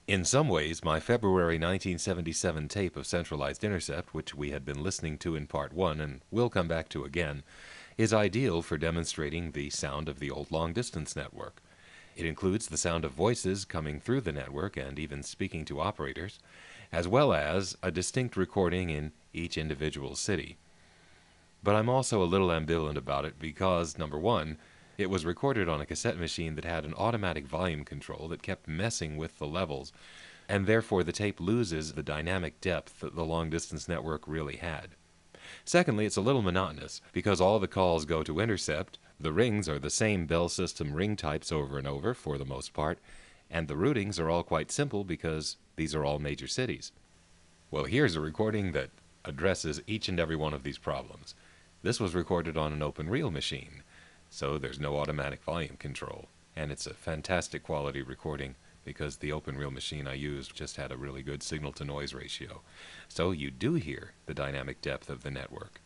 In some ways, my February 1977 tape of Centralized Intercept, which we had been listening to in Part 1 and will come back to again, is ideal for demonstrating the sound of the old long-distance network. It includes the sound of voices coming through the network and even speaking to operators, as well as a distinct recording in each individual city. But I'm also a little ambivalent about it because, number one, it was recorded on a cassette machine that had an automatic volume control that kept messing with the levels, and therefore the tape loses the dynamic depth that the long-distance network really had. Secondly, it's a little monotonous because all the calls go to intercept, the rings are the same Bell system ring types over and over for the most part, and the routings are all quite simple because these are all major cities. Well, here's a recording that addresses each and every one of these problems. This was recorded on an open reel machine, so there's no automatic volume control, and it's a fantastic quality recording because the open reel machine I used just had a really good signal-to-noise ratio. So you do hear the dynamic depth of the network.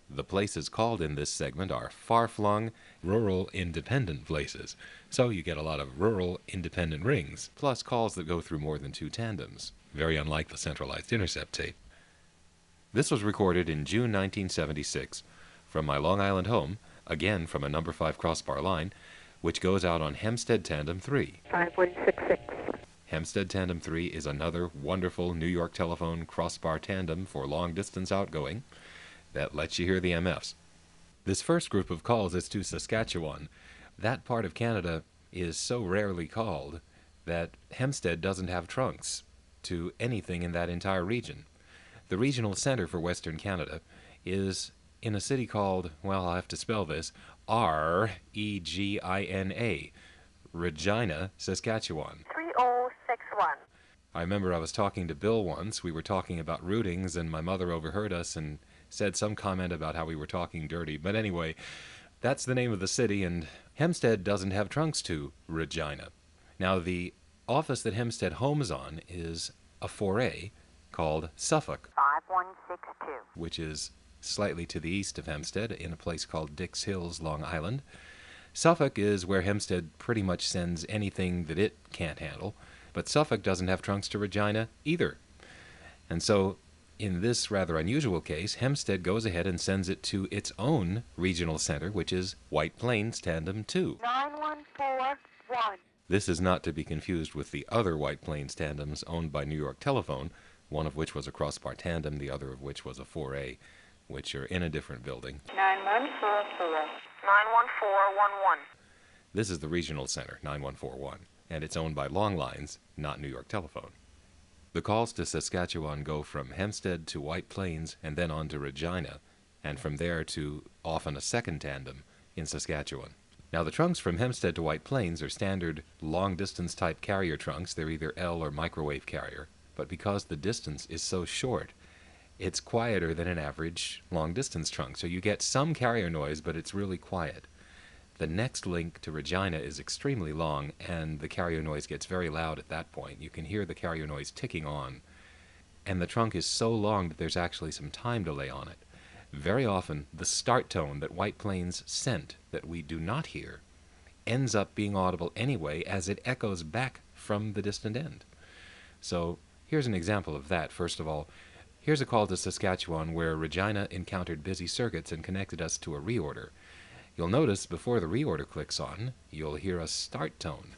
The places called in this segment are far-flung, rural, independent places, so you get a lot of rural, independent rings, plus calls that go through more than 2 tandems, very unlike the Centralized Intercept tape. This was recorded in June 1976 from my Long Island home, again from a number 5 crossbar line, which goes out on Hempstead Tandem 3. 5166. Hempstead Tandem 3 is another wonderful New York Telephone crossbar tandem for long-distance outgoing that lets you hear the MFs. This first group of calls is to Saskatchewan. That part of Canada is so rarely called that Hempstead doesn't have trunks to anything in that entire region. The regional center for Western Canada is in a city called, well, I'll have to spell this, Regina, Regina, Saskatchewan. 3061. I remember I was talking to Bill once. We were talking about routings, and my mother overheard us and said some comment about how we were talking dirty. But anyway, that's the name of the city, and Hempstead doesn't have trunks to Regina. Now, the office that Hempstead homes on is a 4A called Suffolk, 5162. which is slightly to the east of Hempstead in a place called Dix Hills, Long Island. Suffolk is where Hempstead pretty much sends anything that it can't handle, but Suffolk doesn't have trunks to Regina either. And so, in this rather unusual case, Hempstead goes ahead and sends it to its own regional center, which is White Plains Tandem 2. 9141. This is not to be confused with the other White Plains tandems owned by New York Telephone, one of which was a crossbar tandem, the other of which was a 4A, which are in a different building. 9144. 91411. This is the regional center, 9141, and it's owned by Long Lines, not New York Telephone. The calls to Saskatchewan go from Hempstead to White Plains and then on to Regina, and from there to often a second tandem in Saskatchewan. Now, the trunks from Hempstead to White Plains are standard long-distance type carrier trunks. They're either L or microwave carrier, but because the distance is so short, it's quieter than an average long-distance trunk. So you get some carrier noise, but it's really quiet. The next link to Regina is extremely long, and the carrier noise gets very loud at that point. You can hear the carrier noise ticking on. And the trunk is so long that there's actually some time delay on it. Very often, the start tone that White Plains sent that we do not hear ends up being audible anyway as it echoes back from the distant end. So here's an example of that. First of all, here's a call to Saskatchewan where Regina encountered busy circuits and connected us to a reorder. You'll notice before the reorder clicks on, you'll hear a start tone.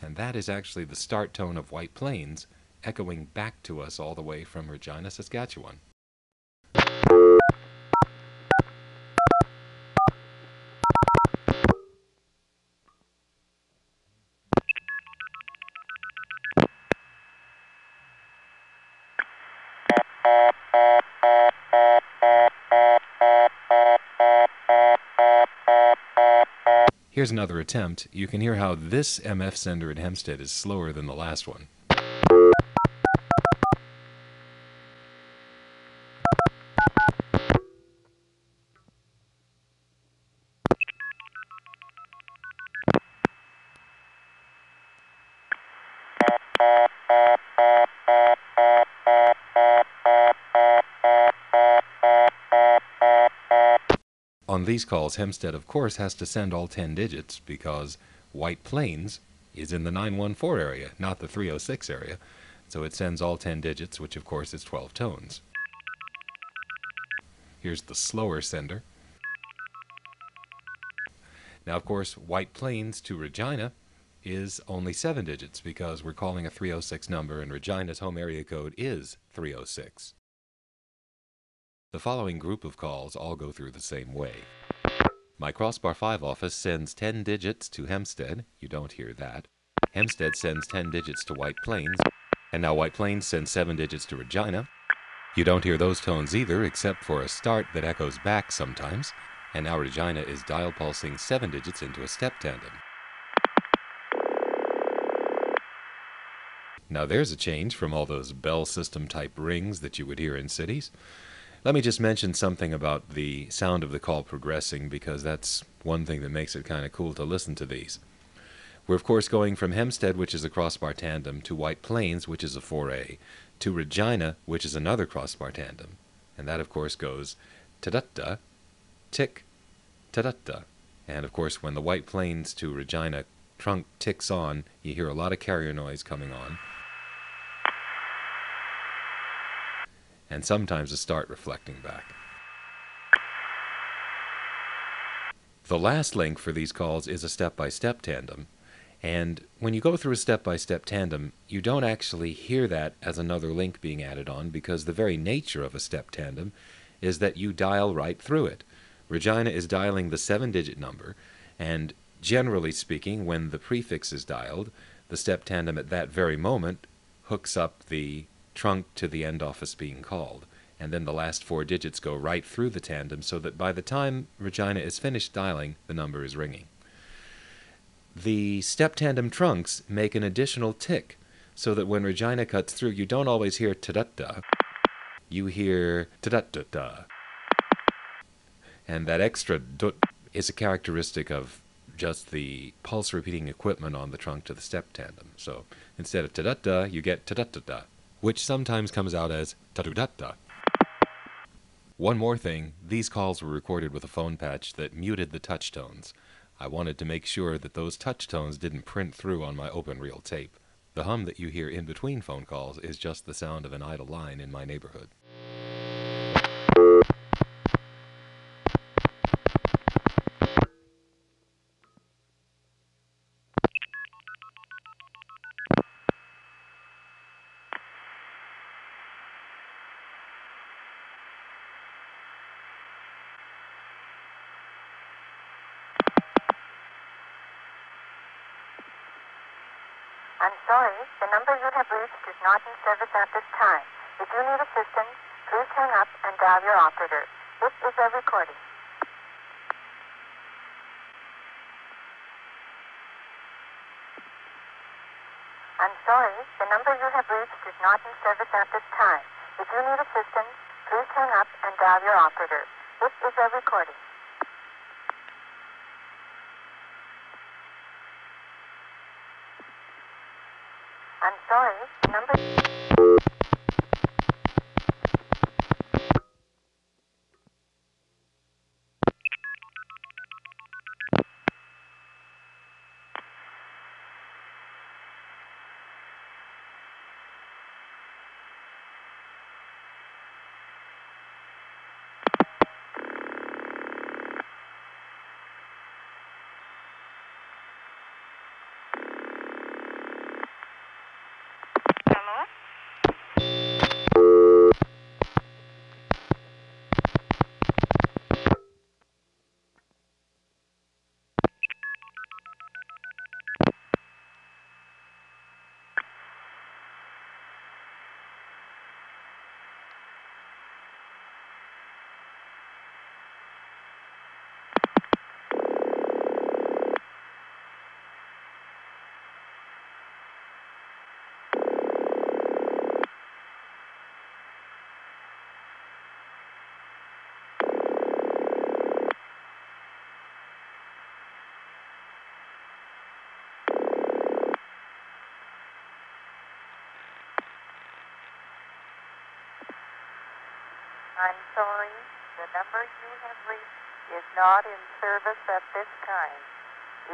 And that is actually the start tone of White Plains echoing back to us all the way from Regina, Saskatchewan. Here's another attempt. You can hear how this MF sender at Hempstead is slower than the last one. On these calls, Hempstead, of course, has to send all 10 digits because White Plains is in the 914 area, not the 306 area. So it sends all 10 digits, which of course is 12 tones. Here's the slower sender. Now, of course, White Plains to Regina is only 7 digits because we're calling a 306 number and Regina's home area code is 306. The following group of calls all go through the same way. My Crossbar 5 office sends 10 digits to Hempstead. You don't hear that. Hempstead sends 10 digits to White Plains. And now White Plains sends 7 digits to Regina. You don't hear those tones either, except for a start that echoes back sometimes. And now Regina is dial pulsing 7 digits into a step tandem. Now there's a change from all those bell system type rings that you would hear in cities. Let me just mention something about the sound of the call progressing, because that's one thing that makes it kind of cool to listen to these. We're of course going from Hempstead, which is a crossbar tandem, to White Plains, which is a 4A, to Regina, which is another crossbar tandem. And that of course goes ta-da-da, tick, ta-da-da. And of course when the White Plains to Regina trunk ticks on, you hear a lot of carrier noise coming on. And sometimes a start reflecting back. The last link for these calls is a step-by-step tandem. And when you go through a step-by-step tandem, you don't actually hear that as another link being added on, because the very nature of a step tandem is that you dial right through it. Regina is dialing the 7-digit number, and generally speaking, when the prefix is dialed, the step tandem at that very moment hooks up the trunk to the end office being called. And then the last 4 digits go right through the tandem, so that by the time Regina is finished dialing, the number is ringing. The step tandem trunks make an additional tick, so that when Regina cuts through, you don't always hear ta-da-da, you hear ta-da-da-da. And that extra dut is a characteristic of just the pulse repeating equipment on the trunk to the step tandem. So instead of ta-da-da, you get ta-da-da-da, which sometimes comes out as ta-do-da-da. One more thing, these calls were recorded with a phone patch that muted the touch tones. I wanted to make sure that those touch tones didn't print through on my open reel tape. The hum that you hear in between phone calls is just the sound of an idle line in my neighborhood. I'm sorry, the number you have reached is not in service at this time. If you need assistance, please hang up and dial your operator. This is a recording. I'm sorry, the number you have reached is not in service at this time. If you need assistance, please hang up and dial your operator. This is a recording. I'm sorry, the number... Hello? I'm sorry, the number you have reached is not in service at this time.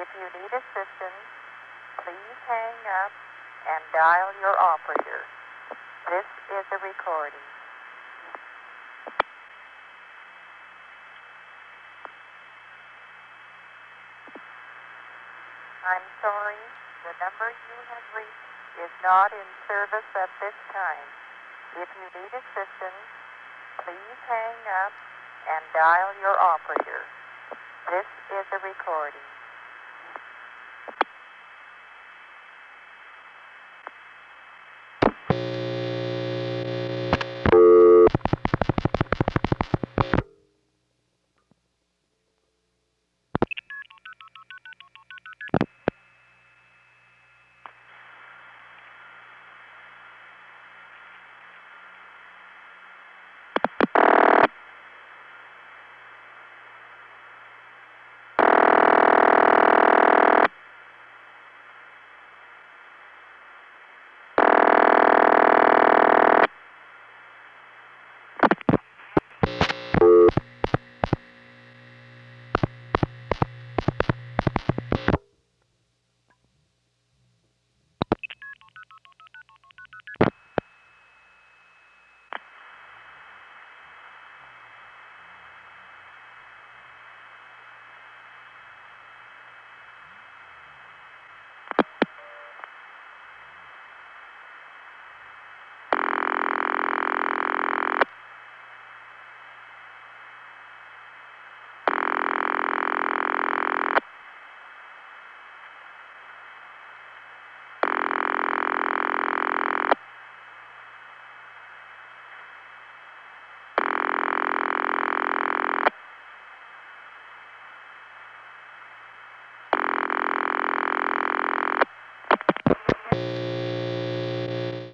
If you need assistance, Please hang up and dial your operator. This is a recording. I'm sorry, the number you have reached is not in service at this time. If you need assistance, please hang up and dial your operator. This is a recording.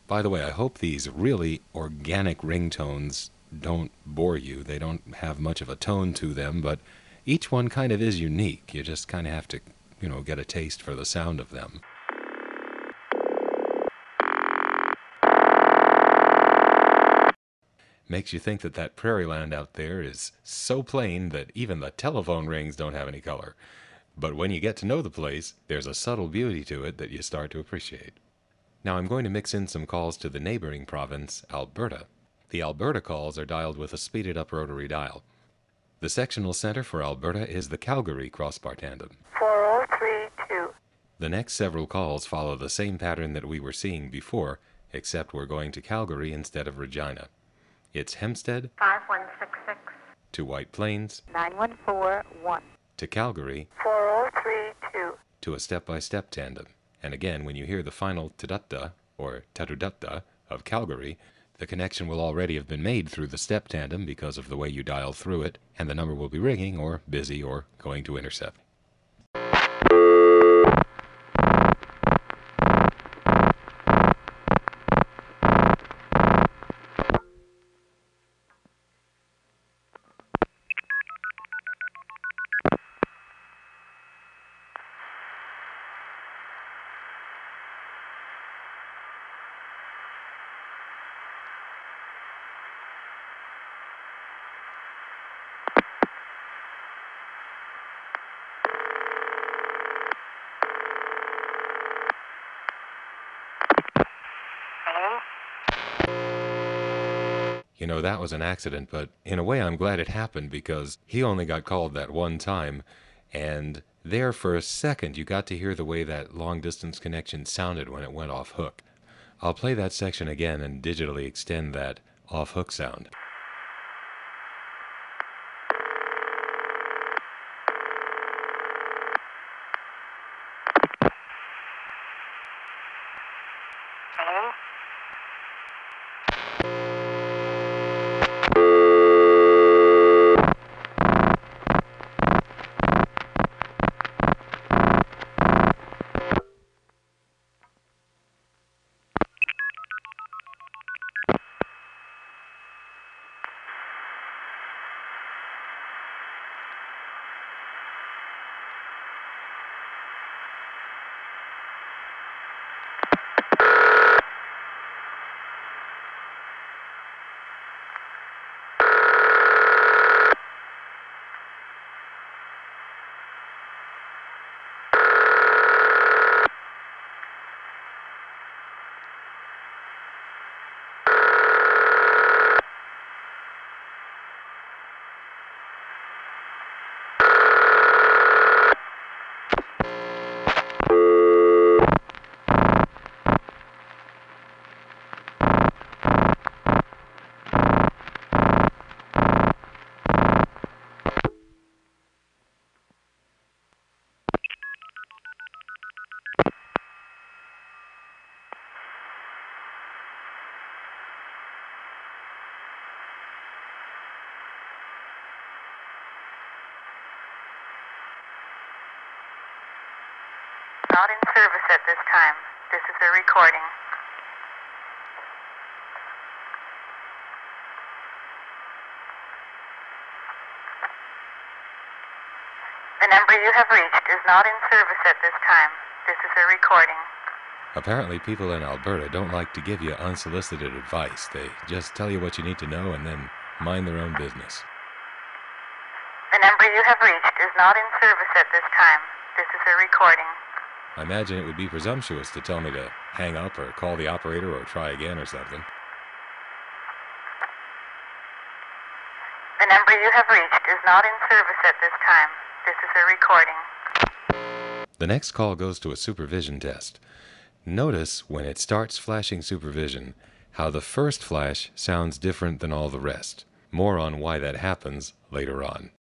By the way, I hope these really organic ringtones don't bore you. They don't have much of a tone to them, but each one kind of is unique. You just kind of have to, get a taste for the sound of them. Makes you think that prairie land out there is so plain that even the telephone rings don't have any color. But when you get to know the place, there's a subtle beauty to it that you start to appreciate. Now I'm going to mix in some calls to the neighboring province, Alberta. The Alberta calls are dialed with a speeded-up rotary dial. The sectional center for Alberta is the Calgary crossbar tandem. 4032. The next several calls follow the same pattern that we were seeing before, except we're going to Calgary instead of Regina. It's Hempstead 5166. to White Plains 9141. to Calgary 4032. to a step-by-step tandem. And again, when you hear the final tudutta, or tatudutta, of Calgary, the connection will already have been made through the step tandem because of the way you dial through it, and the number will be ringing, or busy, or going to intercept. That was an accident, but in a way I'm glad it happened because he only got called that one time, and there for a second you got to hear the way that long-distance connection sounded when it went off-hook. I'll play that section again and digitally extend that off-hook sound. not in service at this time. This is a recording. The number you have reached is not in service at this time. This is a recording. Apparently, people in Alberta don't like to give you unsolicited advice. They just tell you what you need to know and then mind their own business. The number you have reached is not in service at this time. This is a recording. I imagine it would be presumptuous to tell me to hang up or call the operator or try again or something. The number you have reached is not in service at this time. This is a recording. The next call goes to a supervision test. Notice when it starts flashing supervision, how the first flash sounds different than all the rest. More on why that happens later on.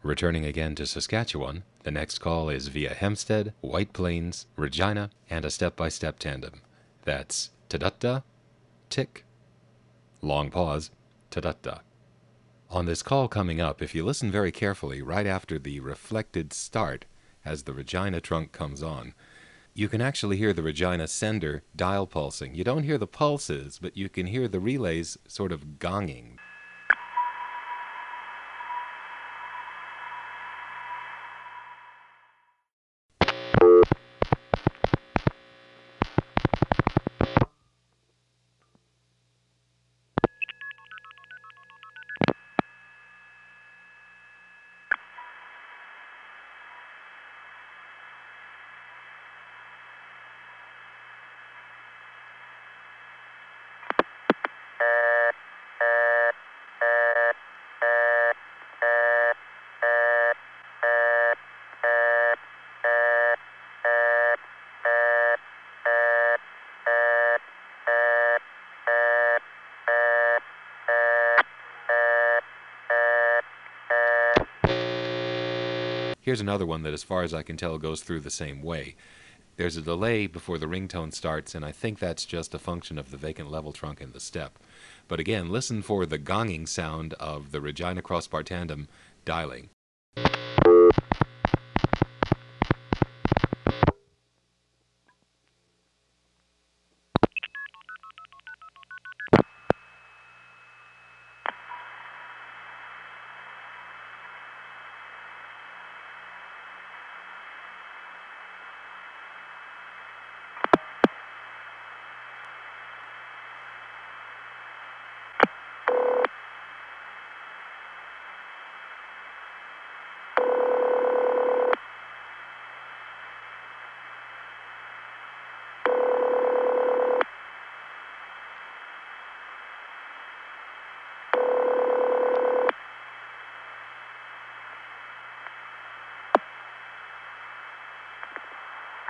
Returning again to Saskatchewan, the next call is via Hempstead, White Plains, Regina, and a step-by-step tandem. That's ta-da-da, tick, long pause, ta-da-da. On this call coming up, if you listen very carefully right after the reflected start as the Regina trunk comes on, you can actually hear the Regina sender dial pulsing. You don't hear the pulses, but you can hear the relays sort of gonging. Here's another one that, as far as I can tell, goes through the same way. There's a delay before the ringtone starts, and I think that's just a function of the vacant level trunk in the step. But again, listen for the gonging sound of the Regina crossbar tandem dialing.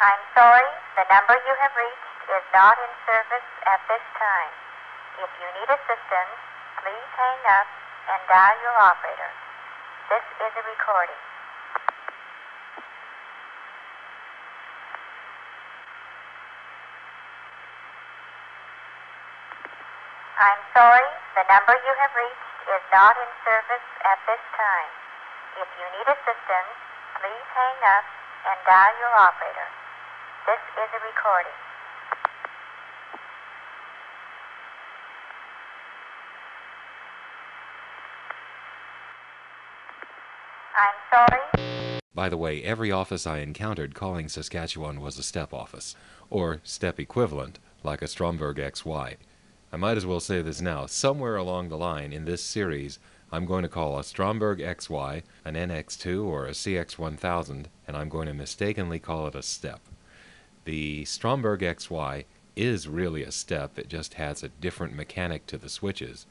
I'm sorry, the number you have reached is not in service at this time. If you need assistance, please hang up and dial your operator. This is a recording. I'm sorry, the number you have reached is not in service at this time. If you need assistance, please hang up and dial your operator. This is a recording. I'm sorry. By the way, every office I encountered calling Saskatchewan was a step office, or step equivalent, like a Stromberg XY. I might as well say this now. Somewhere along the line in this series, I'm going to call a Stromberg XY an NX2 or a CX1000, and I'm going to mistakenly call it a step. The Stromberg XY is really a step. It just has a different mechanic to the switches,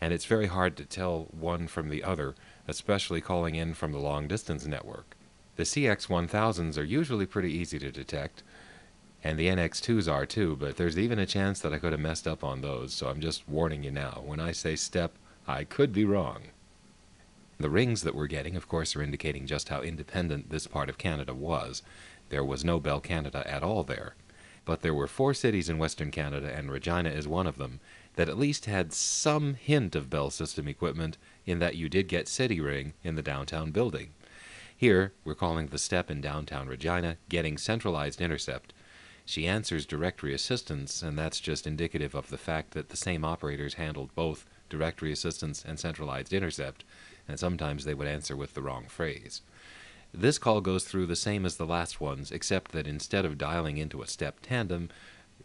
and it's very hard to tell one from the other, especially calling in from the long-distance network. The CX1000s are usually pretty easy to detect, and the NX2s are too, but there's even a chance that I could have messed up on those, so I'm just warning you now. When I say step, I could be wrong. The rings that we're getting, of course, are indicating just how independent this part of Canada was. There was no Bell Canada at all there. But there were 4 cities in Western Canada, and Regina is one of them, that at least had some hint of Bell system equipment in that you did get City Ring in the downtown building. Here, we're calling the step in downtown Regina getting centralized intercept. She answers directory assistance, and that's just indicative of the fact that the same operators handled both directory assistance and centralized intercept, and sometimes they would answer with the wrong phrase. This call goes through the same as the last ones, except that instead of dialing into a step tandem,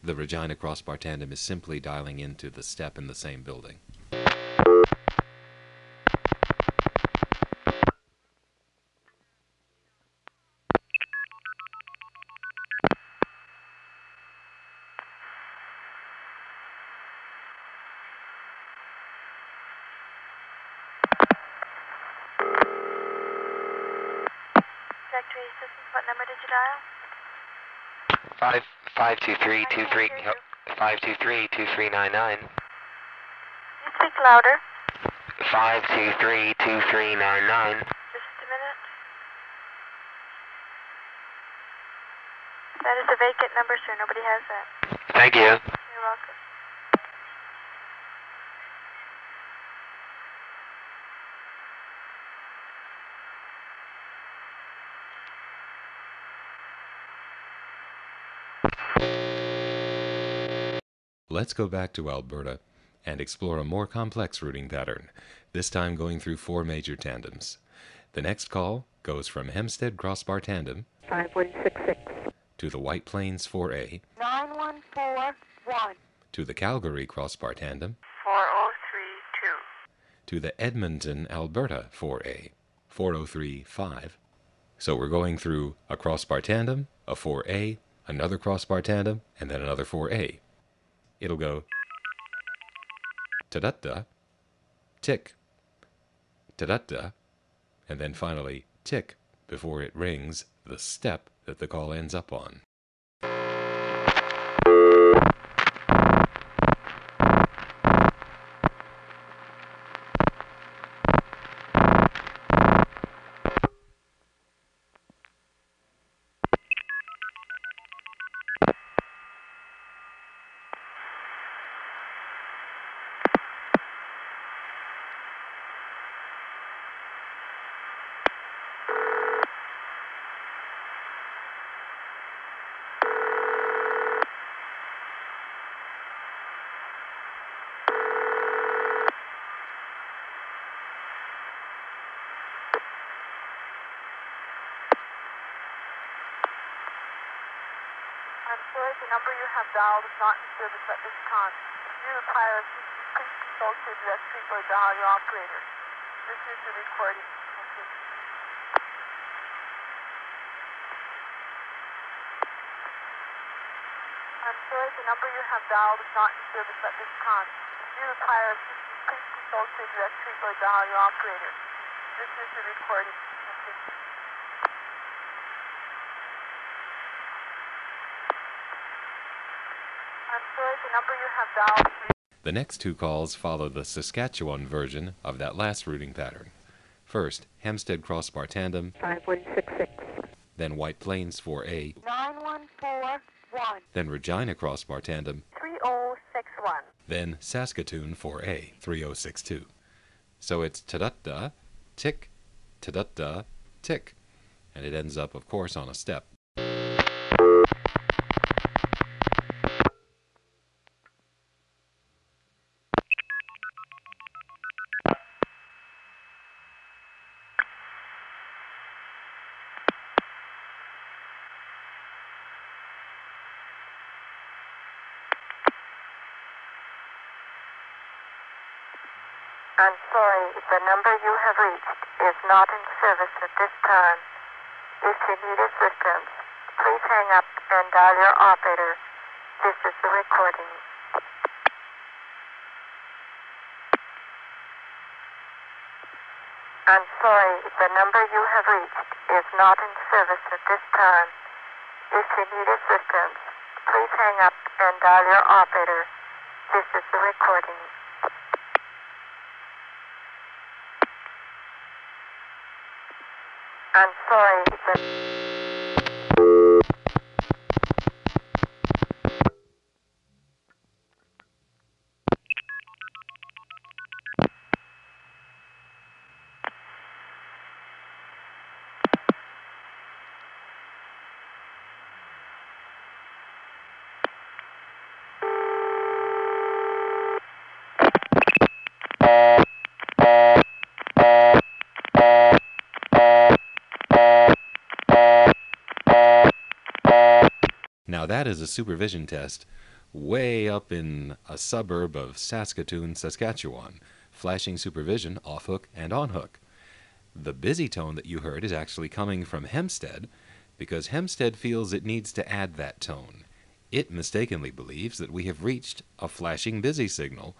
the Regina crossbar tandem is simply dialing into the step in the same building. Directory assistance, what number did you dial? 523-2399. You speak louder. 523-2399. Just a minute. That is a vacant number, sir. Nobody has that. Thank you. You're welcome. Let's go back to Alberta and explore a more complex routing pattern, this time going through 4 major tandems. The next call goes from Hempstead Crossbar Tandem 5166 to the White Plains 4A 9141 to the Calgary Crossbar Tandem 4032 to the Edmonton, Alberta 4A 4035. So we're going through a crossbar tandem, a 4A, another crossbar tandem, and then another 4A. It'll go ta-da-da, tick, ta-da-da, and then finally tick before it rings the step that the call ends up on. I'm sorry, the number you have dialed is not in service at this time. If you require assistance, please consult your directory or dial your operator. This is the recording. Thank you. I'm sorry, the number you have dialed is not in service at this time. If you require assistance, please consult your directory or dial your operator. This is the recording. Thank you. I'm sorry, the number you have dialed. The next 2 calls follow the Saskatchewan version of that last routing pattern. First, Hempstead Crossbar Tandem, 5166 then White Plains 4A, 9141 then Regina Crossbar Tandem, 3061. then Saskatoon 4A 3062. So it's ta-da-da, tick, ta-da-da, tick, and it ends up, of course, on a step. I'm sorry, the number you have reached is not in service at this time. If you need assistance, please hang up and dial your operator. This is the recording. I'm sorry, the number you have reached is not in service at this time. If you need assistance, please hang up and dial your operator. This is the recording. I'm sorry, Now that is a supervision test way up in a suburb of Saskatoon, Saskatchewan, flashing supervision off-hook and on-hook. The busy tone that you heard is actually coming from Hempstead, because Hempstead feels it needs to add that tone. It mistakenly believes that we have reached a flashing busy signal.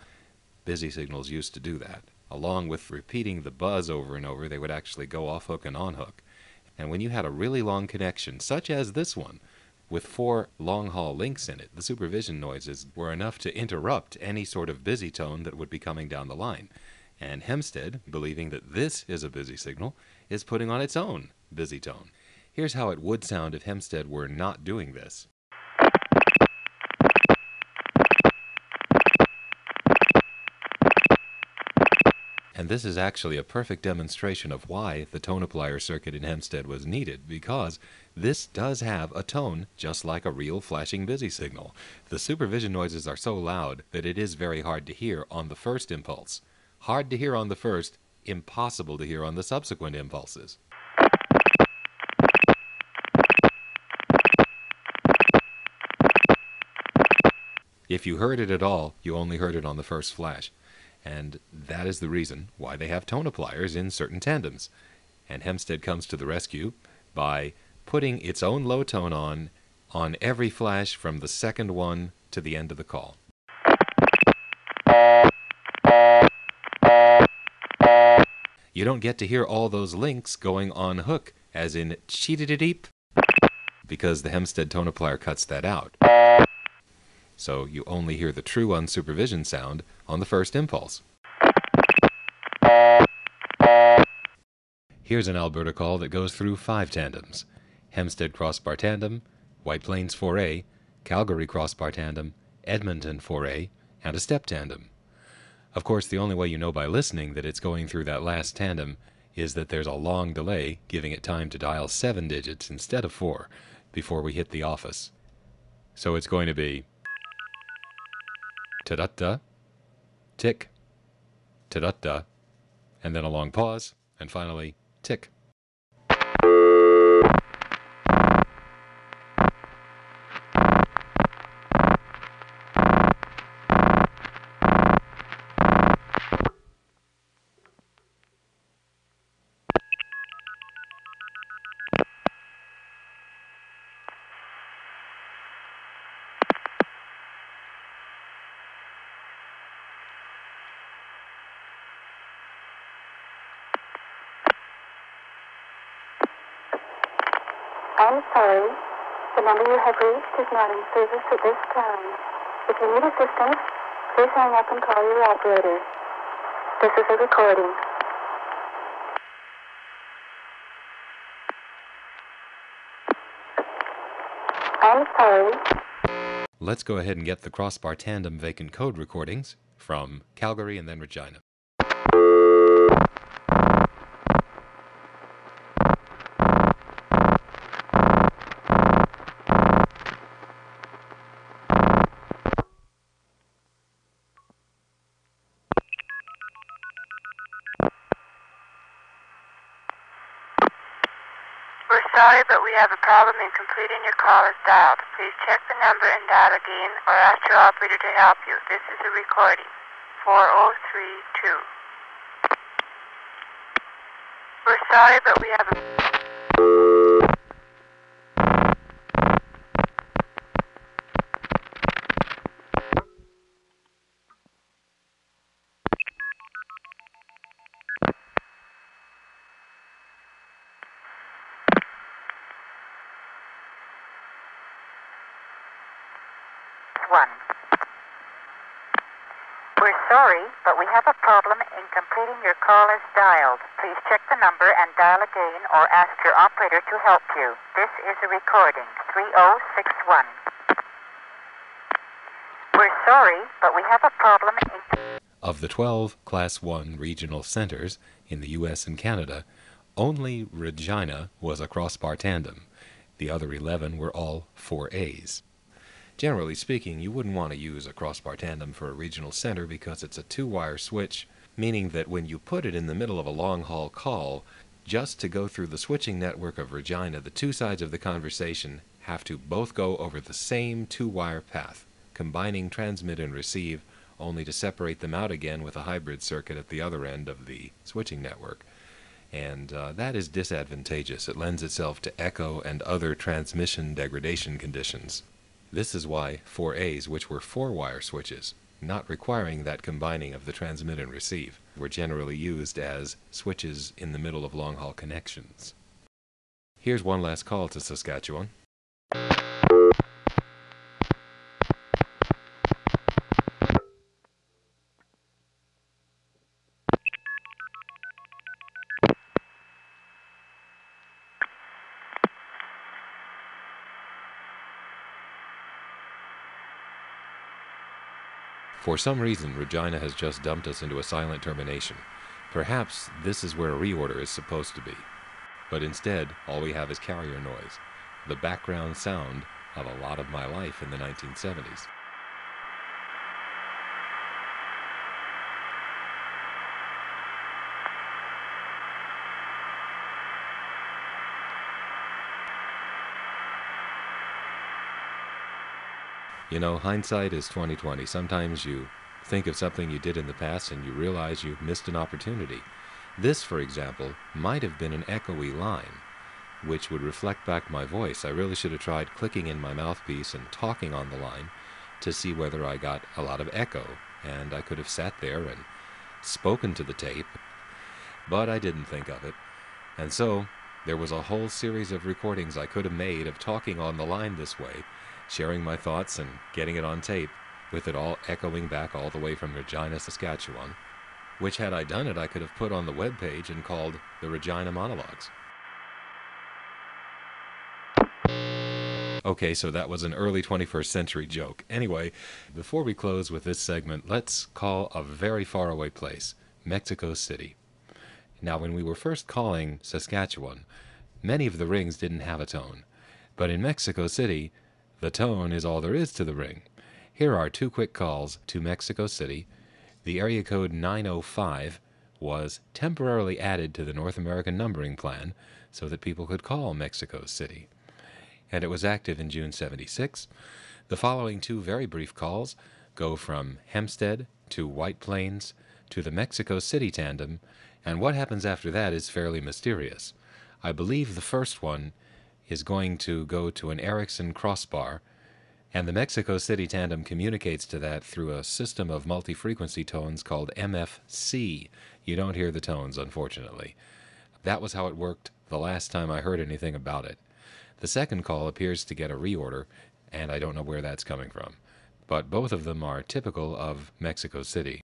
Busy signals used to do that. Along with repeating the buzz over and over, they would actually go off-hook and on-hook. And when you had a really long connection, such as this one, with 4 long-haul links in it, the supervision noises were enough to interrupt any sort of busy tone that would be coming down the line. And Hempstead, believing that this is a busy signal, is putting on its own busy tone. Here's how it would sound if Hempstead were not doing this. And this is actually a perfect demonstration of why the tone applier circuit in Hempstead was needed, because this does have a tone just like a real flashing busy signal. The supervision noises are so loud that it is very hard to hear on the first impulse. Hard to hear on the first, impossible to hear on the subsequent impulses. If you heard it at all, you only heard it on the first flash. And that is the reason why they have tone appliers in certain tandems. And Hempstead comes to the rescue by putting its own low tone on every flash from the second one to the end of the call. You don't get to hear all those links going on hook, as in cheat-a-deep, because the Hempstead tone applier cuts that out. So you only hear the true unsupervision sound on the first impulse. Here's an Alberta call that goes through 5 tandems: Hempstead Crossbar Tandem, White Plains 4A, Calgary Crossbar Tandem, Edmonton 4A, and a step tandem. Of course, the only way you know by listening that it's going through that last tandem is that there's a long delay, giving it time to dial 7 digits instead of 4 before we hit the office. So it's going to be ta-da-da, tick, ta-da-da, and then a long pause, and finally, tick. I'm sorry, the number you have reached is not in service at this time. If you need assistance, please hang up and call your operator. This is a recording. I'm sorry. Let's go ahead and get the Crossbar Tandem vacant code recordings from Calgary and then Regina. We're sorry, but we have a problem in completing your call as dialed. Please check the number and dial again, or ask your operator to help you. This is a recording. 4032. We're sorry, but we have a... One. We're sorry, but we have a problem in completing your call as dialed. Please check the number and dial again or ask your operator to help you. This is a recording. 3061. We're sorry, but we have a problem in... Of the 12 Class 1 regional centers in the U.S. and Canada, only Regina was a crossbar tandem. The other 11 were all 4As. Generally speaking, you wouldn't want to use a crossbar tandem for a regional center because it's a two-wire switch, meaning that when you put it in the middle of a long-haul call, just to go through the switching network of Regina, the two sides of the conversation have to both go over the same two-wire path, combining transmit and receive, only to separate them out again with a hybrid circuit at the other end of the switching network. And that is disadvantageous. It lends itself to echo and other transmission degradation conditions. This is why 4As, which were four-wire switches, not requiring that combining of the transmit and receive, were generally used as switches in the middle of long-haul connections. Here's one last call to Saskatchewan. For some reason, Regina has just dumped us into a silent termination. Perhaps this is where a reorder is supposed to be. But instead, all we have is carrier noise, the background sound of a lot of my life in the 1970s. You know, hindsight is 20/20. Sometimes you think of something you did in the past and you realize you've missed an opportunity. This, for example, might have been an echoey line, which would reflect back my voice. I really should have tried clicking in my mouthpiece and talking on the line to see whether I got a lot of echo, and I could have sat there and spoken to the tape, but I didn't think of it. And so there was a whole series of recordings I could have made of talking on the line this way, sharing my thoughts and getting it on tape, with it all echoing back all the way from Regina, Saskatchewan, which, had I done it, I could have put on the web page and called the Regina Monologues. Okay, so that was an early 21st century joke. Anyway, before we close with this segment, let's call a very faraway place, Mexico City. Now, when we were first calling Saskatchewan, many of the rings didn't have a tone. But in Mexico City, the tone is all there is to the ring. Here are two quick calls to Mexico City. The area code 905 was temporarily added to the North American numbering plan so that people could call Mexico City, and it was active in June 76. The following two very brief calls go from Hempstead to White Plains to the Mexico City tandem, and what happens after that is fairly mysterious. I believe the first one is going to go to an Ericsson crossbar, and the Mexico City tandem communicates to that through a system of multi-frequency tones called MFC. You don't hear the tones, unfortunately. That was how it worked the last time I heard anything about it. The second call appears to get a reorder, and I don't know where that's coming from. But both of them are typical of Mexico City.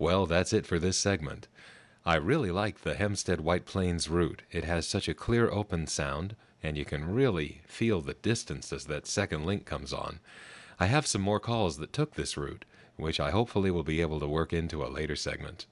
Well, that's it for this segment. I really like the Hempstead-White Plains route. It has such a clear open sound, and you can really feel the distance as that second link comes on. I have some more calls that took this route, which I hopefully will be able to work into a later segment.